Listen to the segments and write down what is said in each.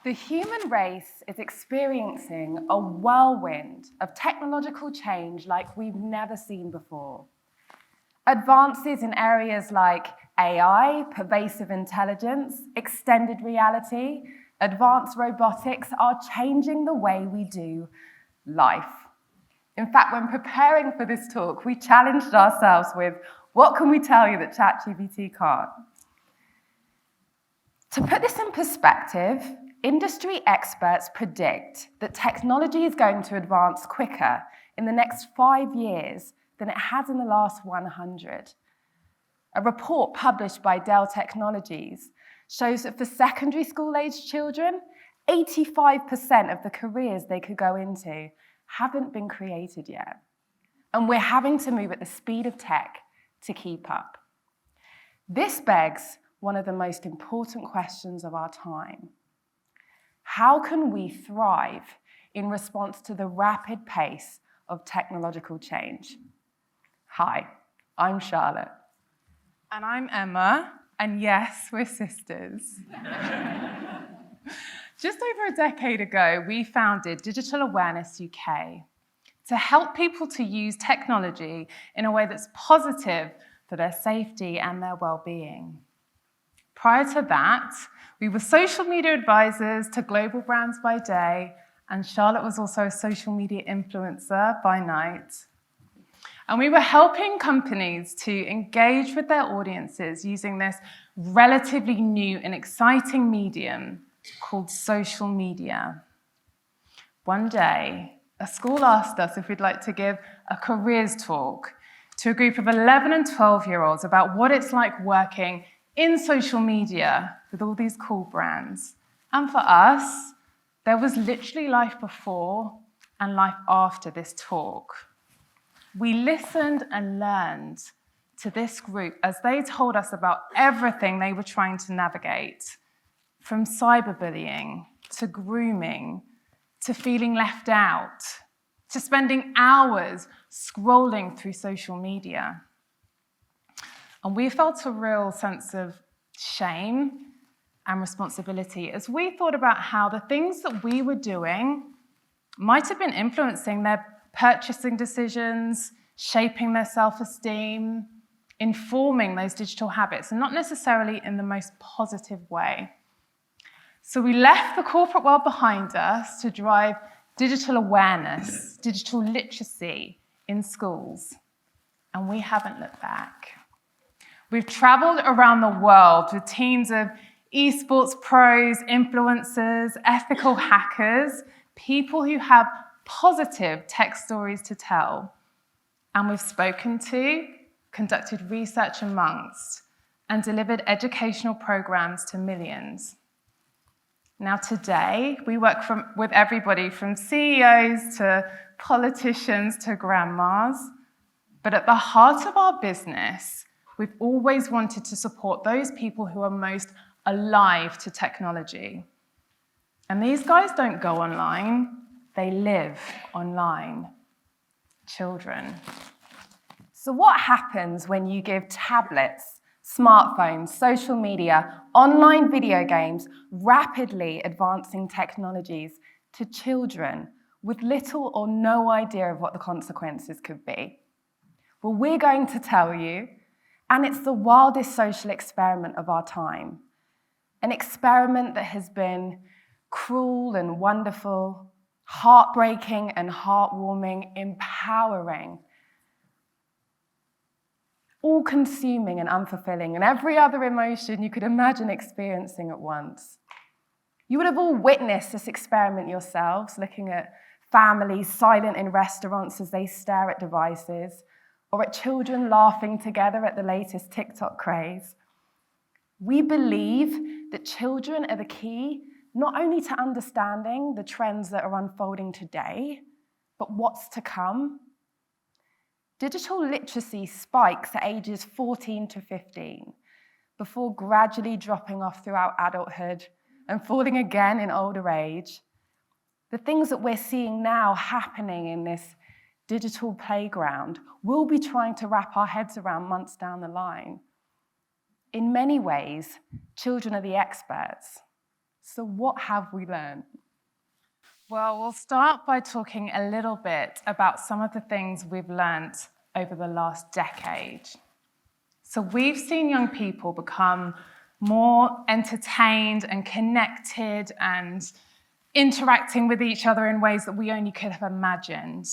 The human race is experiencing a whirlwind of technological change like we've never seen before. Advances in areas like AI, pervasive intelligence, extended reality, advanced robotics are changing the way we do life. In fact, when preparing for this talk, we challenged ourselves with, what can we tell you that ChatGPT can't? To put this in perspective, industry experts predict that technology is going to advance quicker in the next 5 years than it has in the last 100. A report published by Dell Technologies shows that for secondary school-aged children, 85% of the careers they could go into haven't been created yet. And we're having to move at the speed of tech to keep up. This begs one of the most important questions of our time. How can we thrive in response to the rapid pace of technological change? Hi, I'm Charlotte. And I'm Emma, and yes, we're sisters. Just over a decade ago, we founded Digital Awareness UK to help people to use technology in a way that's positive for their safety and their well-being. Prior to that, we were social media advisors to global brands by day, and Charlotte was also a social media influencer by night. And we were helping companies to engage with their audiences using this relatively new and exciting medium called social media. One day, a school asked us if we'd like to give a careers talk to a group of 11 and 12-year-olds about what it's like working in social media with all these cool brands. And for us, there was literally life before and life after this talk. We listened and learned to this group as they told us about everything they were trying to navigate, from cyberbullying to grooming to feeling left out to spending hours scrolling through social media. And we felt a real sense of shame and responsibility as we thought about how the things that we were doing might have been influencing their purchasing decisions, shaping their self-esteem, informing those digital habits, and not necessarily in the most positive way. So we left the corporate world behind us to drive digital awareness, digital literacy in schools, and we haven't looked back. We've traveled around the world with teams of esports pros, influencers, ethical hackers, people who have positive tech stories to tell. And we've spoken to, conducted research amongst, and delivered educational programs to millions. Now today, we work with everybody from CEOs to politicians to grandmas, but at the heart of our business, we've always wanted to support those people who are most alive to technology. And these guys don't go online, they live online. Children. So what happens when you give tablets, smartphones, social media, online video games, rapidly advancing technologies to children with little or no idea of what the consequences could be? Well, we're going to tell you, and it's the wildest social experiment of our time. An experiment that has been cruel and wonderful, heartbreaking and heartwarming, empowering, all-consuming and unfulfilling, and every other emotion you could imagine experiencing at once. You would have all witnessed this experiment yourselves, looking at families silent in restaurants as they stare at devices, or at children laughing together at the latest TikTok craze. We believe that children are the key not only to understanding the trends that are unfolding today, but what's to come. Digital literacy spikes at ages 14 to 15, before gradually dropping off throughout adulthood and falling again in older age. The things that we're seeing now happening in this digital playground, we'll be trying to wrap our heads around months down the line. In many ways, children are the experts. So what have we learned? Well, we'll start by talking a little bit about some of the things we've learnt over the last decade. So we've seen young people become more entertained and connected and interacting with each other in ways that we only could have imagined,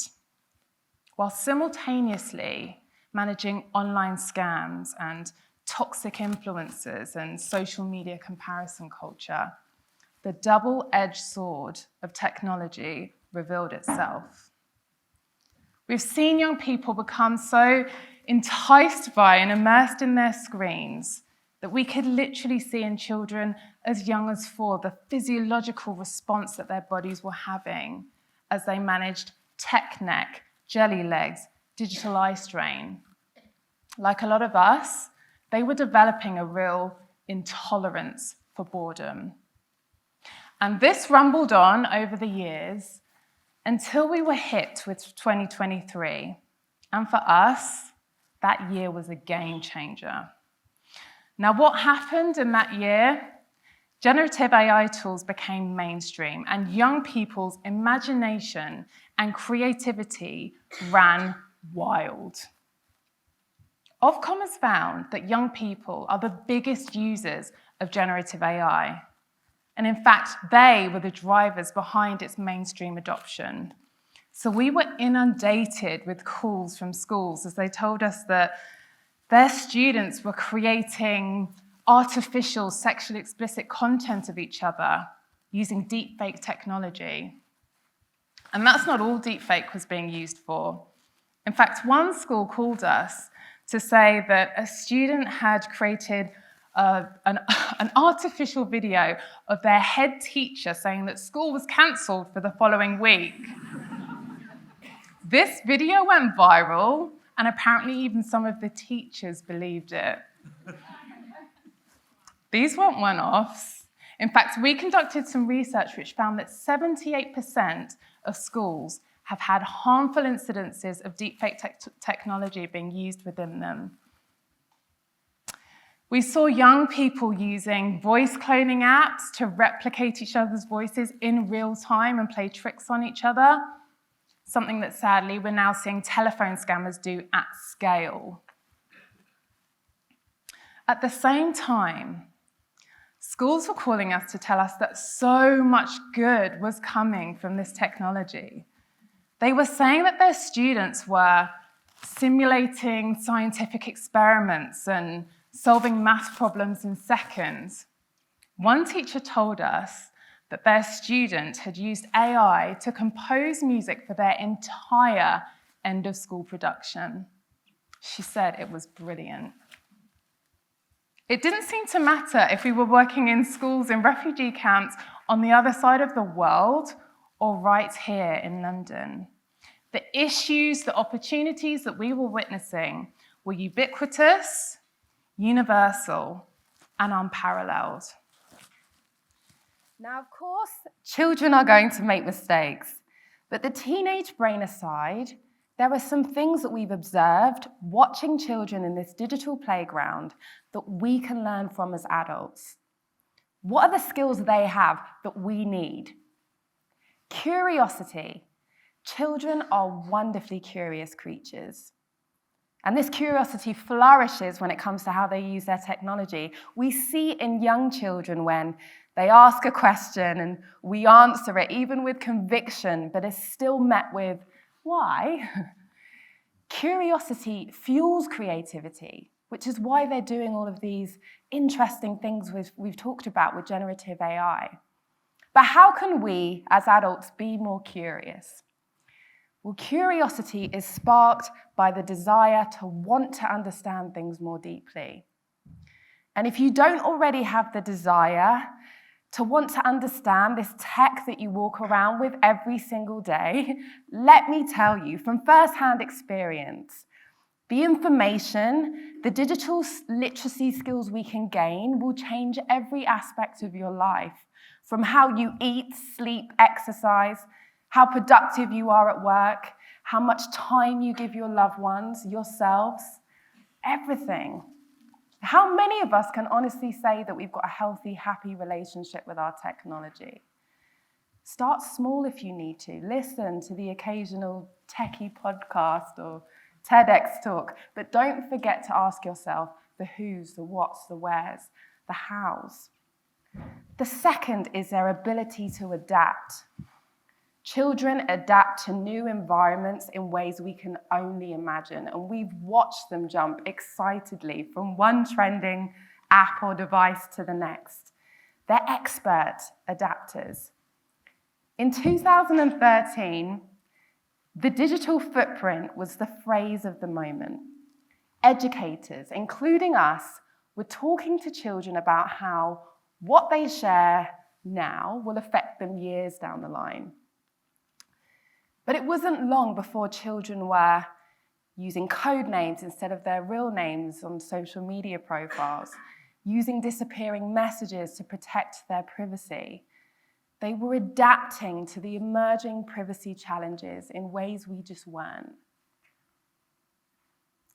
while simultaneously managing online scams and toxic influences and social media comparison culture. The double-edged sword of technology revealed itself. We've seen young people become so enticed by and immersed in their screens that we could literally see in children as young as 4 the physiological response that their bodies were having as they managed tech neck, jelly legs, digital eye strain. Like a lot of us, they were developing a real intolerance for boredom. And this rumbled on over the years until we were hit with 2023. And for us, that year was a game changer. Now, what happened in that year? Generative AI tools became mainstream, and young people's imagination and creativity ran wild. Ofcom has found that young people are the biggest users of generative AI. And in fact, they were the drivers behind its mainstream adoption. So we were inundated with calls from schools as they told us that their students were creating artificial, sexually explicit content of each other using deepfake technology. And that's not all deepfake was being used for. In fact, one school called us to say that a student had created an artificial video of their head teacher saying that school was cancelled for the following week. This video went viral, and apparently even some of the teachers believed it. These weren't one-offs. In fact, we conducted some research which found that 78% of schools have had harmful incidences of deepfake technology being used within them. We saw young people using voice cloning apps to replicate each other's voices in real time and play tricks on each other, something that sadly we're now seeing telephone scammers do at scale. At the same time, schools were calling us to tell us that so much good was coming from this technology. They were saying that their students were simulating scientific experiments and solving math problems in seconds. One teacher told us that their student had used AI to compose music for their entire end-of-school production. She said it was brilliant. It didn't seem to matter if we were working in schools in refugee camps on the other side of the world or right here in London. The issues, the opportunities that we were witnessing were ubiquitous, universal, and unparalleled. Now, of course, children are going to make mistakes, but the teenage brain aside, there are some things that we've observed watching children in this digital playground that we can learn from as adults. What are the skills they have that we need? Curiosity. Children are wonderfully curious creatures. And this curiosity flourishes when it comes to how they use their technology. We see in young children when they ask a question and we answer it, even with conviction, but it's still met with, why? Curiosity fuels creativity, which is why they're doing all of these interesting things we've talked about with generative AI. But how can we, as adults, be more curious? Well, curiosity is sparked by the desire to want to understand things more deeply. And if you don't already have the desire to want to understand this tech that you walk around with every single day, let me tell you from first-hand experience, the information, the digital literacy skills we can gain will change every aspect of your life, from how you eat, sleep, exercise, how productive you are at work, how much time you give your loved ones, yourselves, everything. How many of us can honestly say that we've got a healthy, happy relationship with our technology? Start small if you need to. Listen to the occasional techie podcast or TEDx talk, but don't forget to ask yourself the who's, the what's, the where's, the how's. The second is their ability to adapt. Children adapt to new environments in ways we can only imagine, and we've watched them jump excitedly from one trending app or device to the next. They're expert adapters. In 2013, the digital footprint was the phrase of the moment. Educators, including us, were talking to children about how what they share now will affect them years down the line. But it wasn't long before children were using code names instead of their real names on social media profiles, using disappearing messages to protect their privacy. They were adapting to the emerging privacy challenges in ways we just weren't.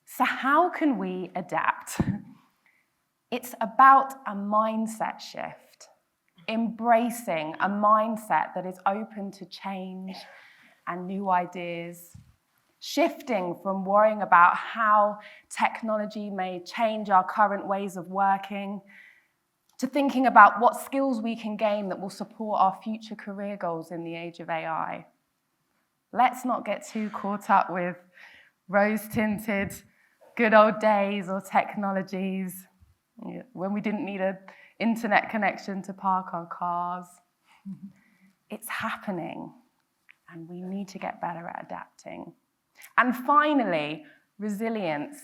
So how can we adapt? It's about a mindset shift, embracing a mindset that is open to change and new ideas, shifting from worrying about how technology may change our current ways of working, to thinking about what skills we can gain that will support our future career goals in the age of AI. Let's not get too caught up with rose-tinted good old days or technologies when we didn't need an internet connection to park our cars. It's happening, and we need to get better at adapting. And finally, resilience.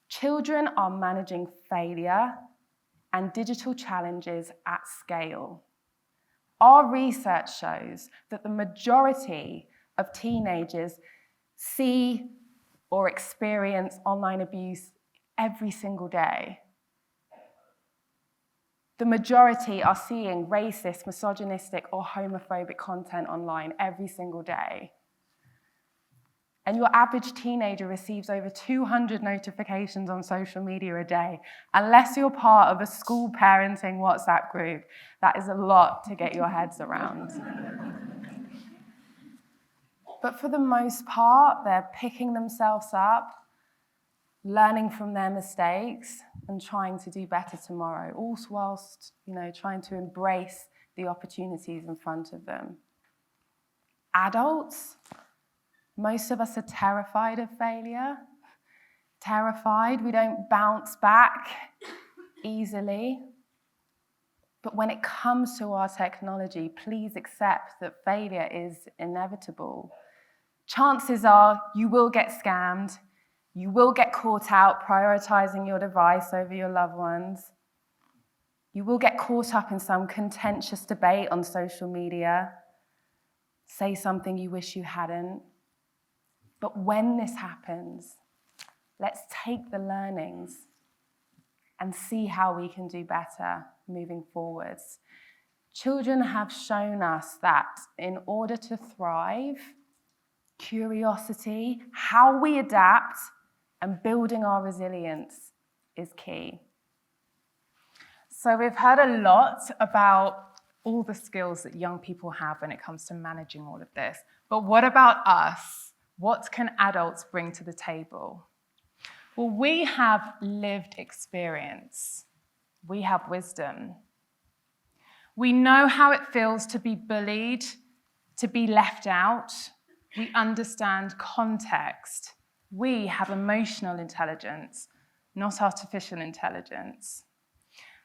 Children are managing failure and digital challenges at scale. Our research shows that the majority of teenagers see or experience online abuse every single day. The majority are seeing racist, misogynistic, or homophobic content online every single day. And your average teenager receives over 200 notifications on social media a day. Unless you're part of a school parenting WhatsApp group, that is a lot to get your heads around. But for the most part, they're picking themselves up, learning from their mistakes, and trying to do better tomorrow, all whilst, trying to embrace the opportunities in front of them. Adults, most of us are terrified of failure. Terrified, we don't bounce back easily. But when it comes to our technology, please accept that failure is inevitable. Chances are you will get scammed. You will get caught out prioritizing your device over your loved ones. You will get caught up in some contentious debate on social media. Say something you wish you hadn't. But when this happens, let's take the learnings and see how we can do better moving forwards. Children have shown us that in order to thrive, curiosity, how we adapt, and building our resilience is key. So we've heard a lot about all the skills that young people have when it comes to managing all of this. But what about us? What can adults bring to the table? Well, we have lived experience. We have wisdom. We know how it feels to be bullied, to be left out. We understand context. We have emotional intelligence, not artificial intelligence.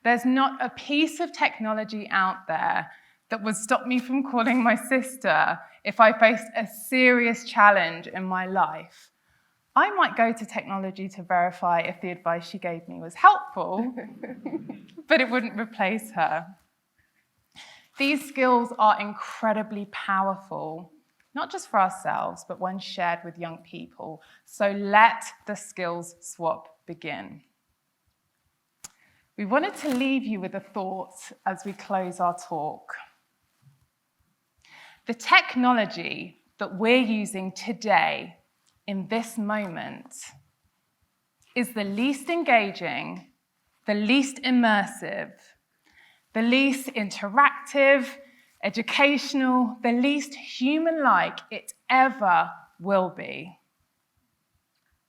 There's not a piece of technology out there that would stop me from calling my sister if I faced a serious challenge in my life. I might go to technology to verify if the advice she gave me was helpful, but it wouldn't replace her. These skills are incredibly powerful, not just for ourselves, but when shared with young people. So let the skills swap begin. We wanted to leave you with a thought as we close our talk. The technology that we're using today, in this moment, is the least engaging, the least immersive, the least interactive, educational, the least human-like it ever will be.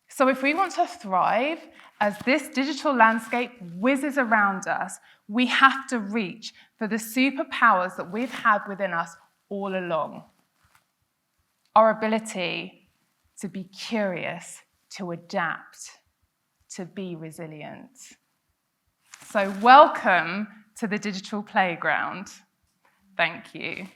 So if we want to thrive as this digital landscape whizzes around us, we have to reach for the superpowers that we've had within us all along. Our ability to be curious, to adapt, to be resilient. So welcome to the digital playground. Thank you.